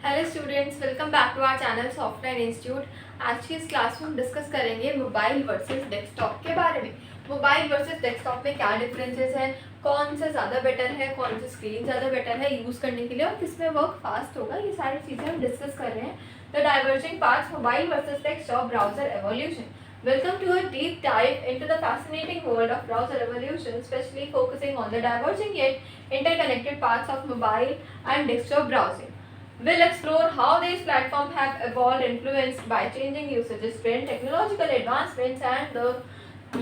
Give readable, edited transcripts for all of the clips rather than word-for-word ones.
Hello students, welcome back to our channel software institute. आज की इस क्लास में हम डिस्कस करेंगे मोबाइल वर्सेस डेस्कटॉप के बारे में। मोबाइल वर्सेस डेस्कटॉप में क्या डिफरेंसेस हैं, कौन से ज़्यादा बेटर है, कौन सी स्क्रीन ज़्यादा बेटर है यूज़ करने के लिए और किस में वर्क फास्ट होगा, ये सारी चीज़ें हम डिस्कस कर रहे हैं। The diverging parts mobile versus desktop browser evolution. Welcome to a deep dive into the fascinating world of browser evolution, especially focusing on the diverging yet interconnected parts of mobile and desktop browsing. We'll explore how these platforms have evolved, influenced by changing usages, trend, technological advancements, and the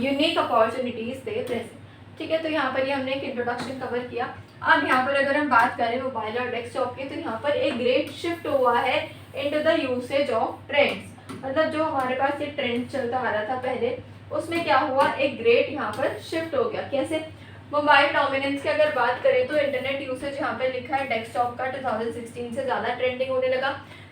unique opportunities they present. ठीक है, तो यहाँ पर ये हमने एक introduction cover किया। अब यहाँ पर अगर हम बात करें मोबाइल और डेस्कटॉप की, तो यहाँ पर एक ग्रेट शिफ्ट हुआ है into the usage of trends. मतलब जो हमारे पास ये ट्रेंड चलता आ रहा था पहले, उसमें क्या हुआ, एक ग्रेट यहाँ पर शिफ्ट हो गया। कैसे? मोबाइल डोमिनेंस की अगर बात करें तो इंटरनेट यूसेज यहाँ पे लिखा है डेस्कटॉप का 2016 से ज़्यादा ट्रेंडिंग होने लगा।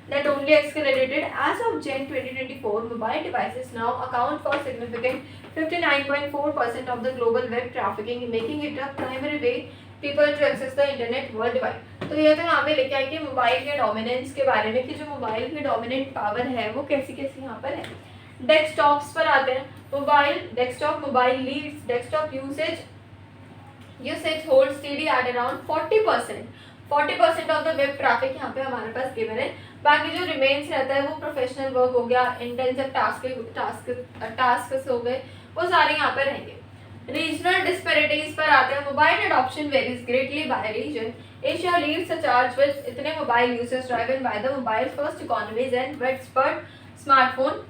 That only accelerated as of Jan 2024. Mobile devices now account for significant 59.4% of the global web trafficking, making it a primary way people to access the internet worldwide. तो ये तो यहाँ पे लिखा है कि मोबाइल के डोमिनेंस के बारे में, कि जो मोबाइल की डोमिनेंट पावर है वो कैसी कैसी यहाँ पर है। डेस्कटॉप्स पर आते हैं। Mobile leads desktop usage holds steady at around 40%. 40% of the web traffic यहाँ पे हमारे पास गिवन है। बाकी जो रिमेन्स रहता है वो प्रोफेशनल वर्क हो गया, इंटेंसिव टास्क हो गए, वो सारे यहाँ पे रहेंगे। रीजनल डिस्पैरिटीज पर आते हैं। Mobile adoption varies greatly by region. Asia leads the charge with इतने mobile usage driven by the mobile first economies and widespread smartphone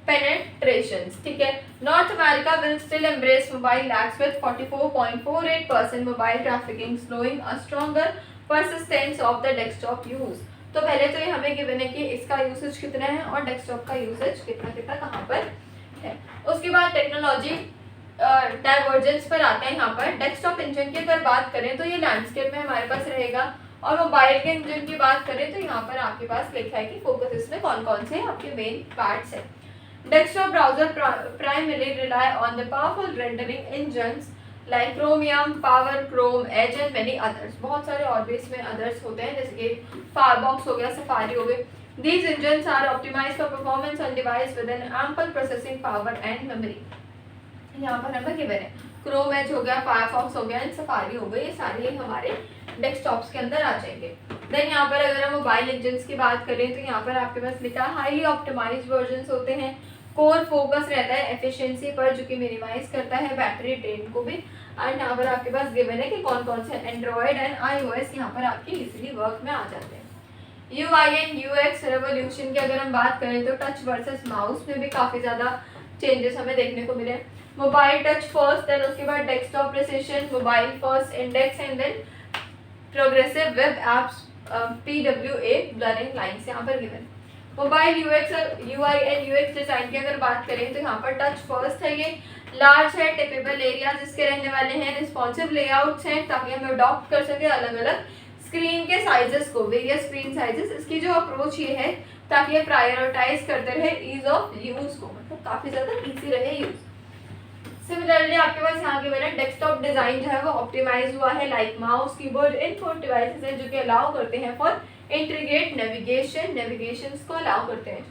penetrations. ठीक है, North America will still embrace mobile lags with 44.48% mobile trafficking, showing a stronger persistence of the desktop use. तो पहले तो ये हमें given है कि इसका यूसेज कितना है और डेस्कटॉप का यूसेज कितना कितना कहाँ पर है। उसके बाद टेक्नोलॉजी डाइवर्जेंस पर आता है। यहाँ पर डेस्कटॉप इंजन की अगर बात करें तो ये लैंडस्केप में हमारे पास रहेगा, और मोबाइल के इंजन की बात करें तो यहाँ पर आपके पास लिखा है कि फोकस इसमें कौन कौन से आपके मेन पार्ट्स हैं। Desktop browser primarily rely on the powerful rendering engines like Chromium, Power, Chrome, Edge and many others. बहुत सारे और भी इसमें others होते हैं, जैसे कि Firefox हो गया, Safari हो गए। These engines are optimized for performance on device with an ample processing power and memory. यहाँ पर हमें गिवन है क्रोम एज हो गया, फायरफॉक्स हो गया एंड सफारी हो गई, ये सारे ही हमारे डेस्कटॉप्स के अंदर आ जाएंगे। देन यहाँ पर अगर हम मोबाइल इंजन्स की बात करें तो यहाँ पर आपके पास लिखा हाईली ऑप्टिमाइज्ड वर्जन्स होते हैं। कोर फोकस रहता है एफिशिएंसी पर, जो कि मिनिमाइज करता है बैटरी ड्रेन को भी। एंड यहाँ पर आपके पास गिवन है कि कौन कौन से एंड्रॉयड एंड iOS यहाँ पर आपकी इजीली वर्क में आ जाते हैं। UI एंड UX रेवोल्यूशन की अगर हम बात करें तो टच वर्सेस माउस में भी काफ़ी ज़्यादा चेंजेस हमें देखने को मिले। मोबाइल टच फर्स्ट, देन उसके बाद desktop precision, mobile first index and then progressive web apps, PWA blurring lines यहाँ पर given. Mobile UI and UX design की अगर बात करें तो यहाँ पर टच फर्स्ट है, ये लार्ज है, टिपेबल एरिया जिसके रहने वाले हैं, रिस्पॉन्सिव लेआउट्स हैं ताकि हम अडॉप्ट कर सके अलग अलग स्क्रीन के साइजेस को, वेरियस स्क्रीन साइजेस। इसकी जो अप्रोच ये है ताकि ये प्रायोरिटाइज करते रहे ईज ऑफ यूज को, मतलब काफ़ी ज़्यादा ईजी रहे यूज। सिमिलरली आपके पास यहाँ के मेरा डेस्कटॉप डिजाइन जो है वो ऑप्टिमाइज हुआ है, like mouse, keyboard, input devices हैं जो कि अलाउ करते हैं फॉर इंटीग्रेट नेविगेशन को अलाउ करते हैं।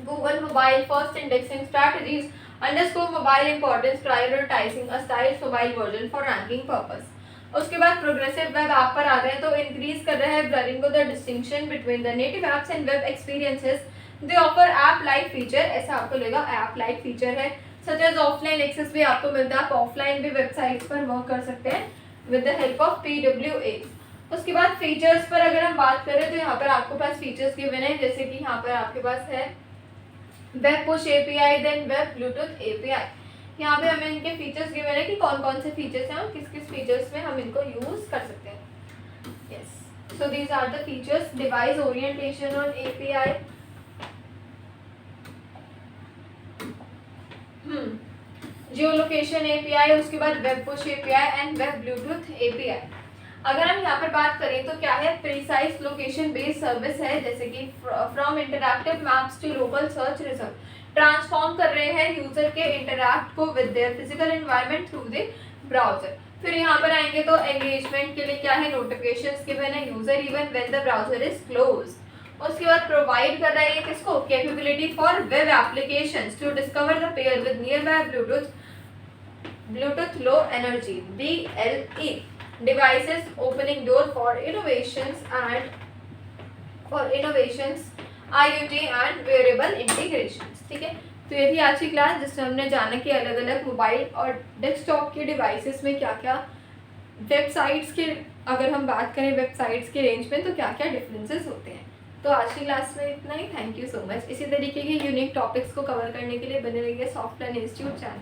Google mobile first indexing strategies underscore mobile importance, prioritising a styled mobile version for ranking purpose. उसके बाद प्रोग्रेसिव वेब ऐप पर आते हैं तो इंक्रीज कर रहा है blurring of the distinction between the native apps and web experiences. They offer app like feature, ऐसा आपको लगेगा ऐप लाइक फीचर है, सच एज ऑफलाइन एक्सेस भी आपको मिलता है, आप ऑफलाइन भी वेबसाइट्स पर वर्क कर सकते हैं with the help of PWA। उसके बाद फीचर्स पर अगर हम बात करें तो यहाँ पर आपके पास फीचर्स गिवन है, जैसे कि यहाँ पर आपके पास है web push API, then web Bluetooth API। यहाँ पे हमें इनके फीचर्स गिवन है कि कौन कौन से फीचर्स हैं और किस किस फीचर्स में हम इनको यूज कर सकते हैं। Yes, so these are the features. Device orientation on API, geo location API, उसके बाद web push API and web Bluetooth API। अगर हम यहाँ पर बात करें तो क्या है, प्रीसाइज लोकेशन बेस्ड सर्विस है, जैसे कि from interactive maps to local search result, transform कर रहे हैं यूजर के इंटरैक्ट को with their physical environment through the browser. फिर यहाँ पर आएंगे तो एंगेजमेंट के लिए क्या है, नोटिफिकेशंस गिवन है, user even when the browser is close. उसके बाद प्रोवाइड कर रहा है किसको, capability for web applications to discover the pair with nearby Bluetooth low energy BLE devices, opening door for innovations IoT and wearable integrations। ठीक है, तो ये थी आज की क्लास जिसमें हमने जाना कि अलग अलग मोबाइल और डेस्कटॉप के डिवाइसेस में क्या क्या वेबसाइट्स के, अगर हम बात करें वेबसाइट्स के रेंज में तो क्या क्या डिफरेंसेस होते हैं। तो आज की क्लास में इतना ही। Thank you so much. इसी तरीके के यूनिक टॉपिक्स को कवर करने के लिए बने रहिए सॉफ्टवेयर इंस्टीट्यूट चैनल।